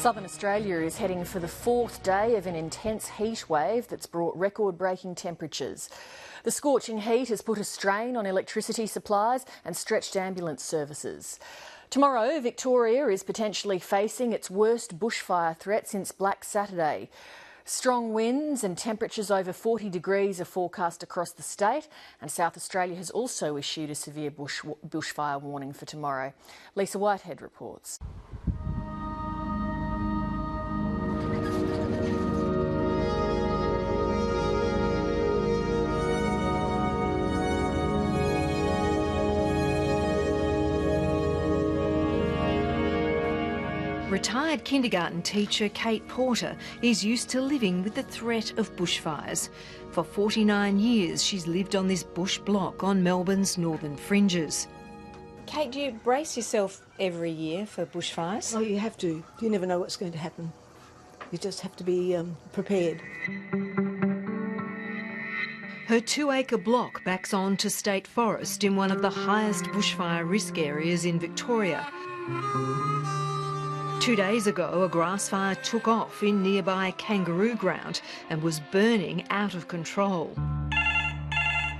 Southern Australia is heading for the fourth day of an intense heat wave that's brought record-breaking temperatures. The scorching heat has put a strain on electricity supplies and stretched ambulance services. Tomorrow, Victoria is potentially facing its worst bushfire threat since Black Saturday. Strong winds and temperatures over 40 degrees are forecast across the state, and South Australia has also issued a severe bushfire warning for tomorrow. Lisa Whitehead reports. Retired kindergarten teacher Kate Porter is used to living with the threat of bushfires. For 49 years, she's lived on this bush block on Melbourne's northern fringes. Kate, do you brace yourself every year for bushfires? Oh, you have to. You never know what's going to happen. You just have to be prepared. Her 2-acre block backs on to state forest in one of the highest bushfire risk areas in Victoria. 2 days ago, a grass fire took off in nearby Kangaroo Ground and was burning out of control.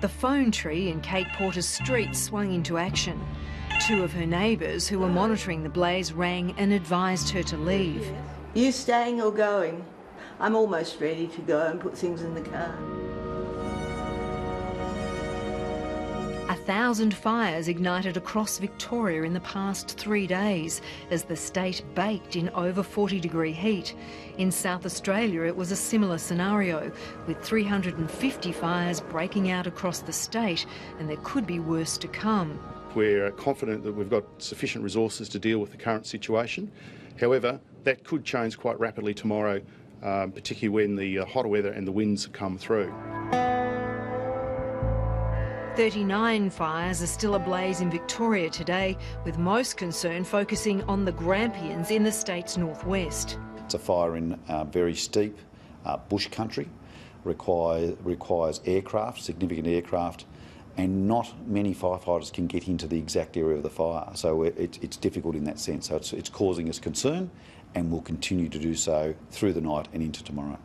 The phone tree in Kate Porter's street swung into action. 2 of her neighbours who were monitoring the blaze rang and advised her to leave. You staying or going? I'm almost ready to go and put things in the car. 1,000 fires ignited across Victoria in the past 3 days as the state baked in over 40-degree heat. In South Australia, it was a similar scenario, with 350 fires breaking out across the state, and there could be worse to come. We're confident that we've got sufficient resources to deal with the current situation. However, that could change quite rapidly tomorrow, particularly when the hotter weather and the winds come through. 39 fires are still ablaze in Victoria today, with most concern focusing on the Grampians in the state's northwest. It's a fire in very steep bush country, requires aircraft, significant aircraft, and not many firefighters can get into the exact area of the fire. So it's difficult in that sense. So it's causing us concern and will continue to do so through the night and into tomorrow.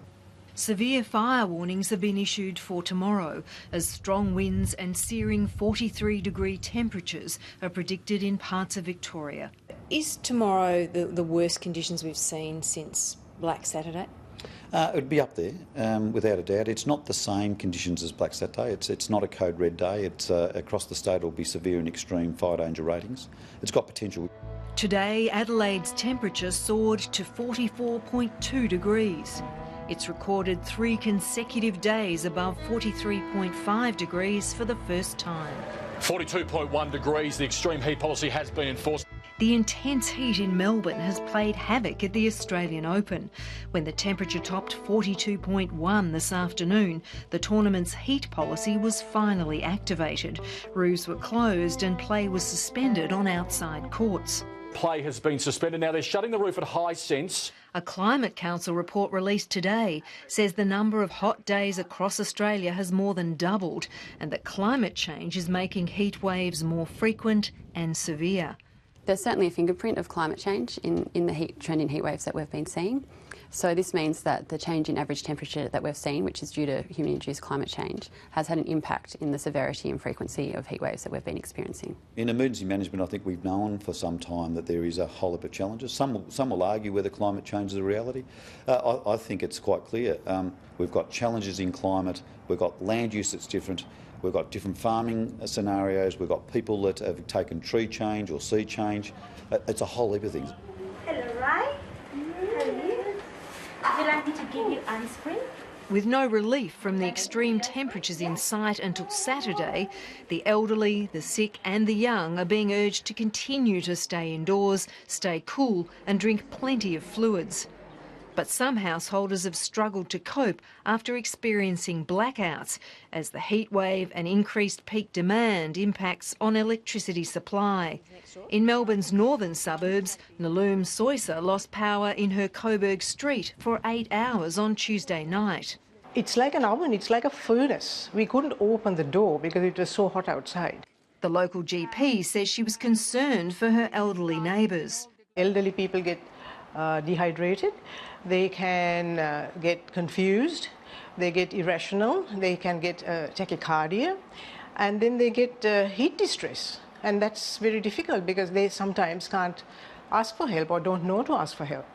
Severe fire warnings have been issued for tomorrow as strong winds and searing 43-degree temperatures are predicted in parts of Victoria. Is tomorrow the worst conditions we've seen since Black Saturday? It would be up there, without a doubt. It's not the same conditions as Black Saturday. It's not a code red day. It's across the state will be severe and extreme fire danger ratings. It's got potential. Today, Adelaide's temperature soared to 44.2 degrees. It's recorded 3 consecutive days above 43.5 degrees for the first time. 42.1 degrees, the extreme heat policy has been enforced. The intense heat in Melbourne has played havoc at the Australian Open. When the temperature topped 42.1 this afternoon, the tournament's heat policy was finally activated. Roofs were closed and play was suspended on outside courts. Play has been suspended. Now they're shutting the roof at High Sense. A Climate Council report released today says the number of hot days across Australia has more than doubled and that climate change is making heat waves more frequent and severe. There's certainly a fingerprint of climate change in the trend in heat waves that we've been seeing. So this means that the change in average temperature that we've seen, which is due to human-induced climate change, has had an impact in the severity and frequency of heat waves that we've been experiencing. In emergency management, I think we've known for some time that there is a whole heap of challenges. Some will argue whether climate change is a reality. I think it's quite clear. We've got challenges in climate, we've got land use that's different, we've got different farming scenarios, we've got people that have taken tree change or sea change. It's a whole heap of things. Hello, Rai. How are you? Would you like me to give you ice cream? With no relief from the extreme temperatures in sight until Saturday, the elderly, the sick and the young are being urged to continue to stay indoors, stay cool and drink plenty of fluids. But some householders have struggled to cope after experiencing blackouts as the heat wave and increased peak demand impacts on electricity supply. In Melbourne's northern suburbs, Naloom Soysa lost power in her Coburg street for 8 hours on Tuesday night. It's like an oven, it's like a furnace. We couldn't open the door because it was so hot outside. The local GP says she was concerned for her elderly neighbours. Elderly people get dehydrated, they can get confused, they get irrational, they can get tachycardia, and then they get heat distress. And that's very difficult because they sometimes can't ask for help or don't know to ask for help.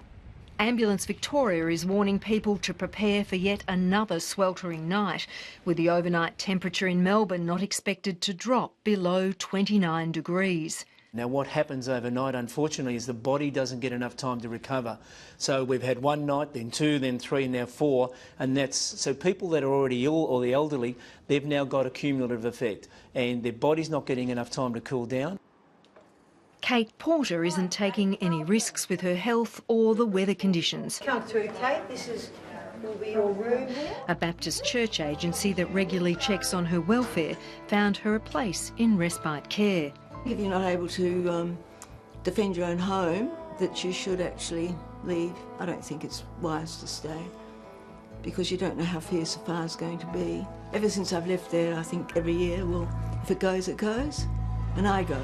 Ambulance Victoria is warning people to prepare for yet another sweltering night, with the overnight temperature in Melbourne not expected to drop below 29 degrees. Now what happens overnight, unfortunately, is the body doesn't get enough time to recover. So we've had one night, then two, then three, now four, and so people that are already ill or the elderly, they've now got a cumulative effect, and their body's not getting enough time to cool down. Kate Porter isn't taking any risks with her health or the weather conditions. Come through, Kate. Will be your room here. A Baptist church agency that regularly checks on her welfare found her a place in respite care. If you're not able to defend your own home, that you should actually leave. I don't think it's wise to stay because you don't know how fierce the fire's going to be. Ever since I've lived there, I think every year, well, if it goes, it goes, and I go.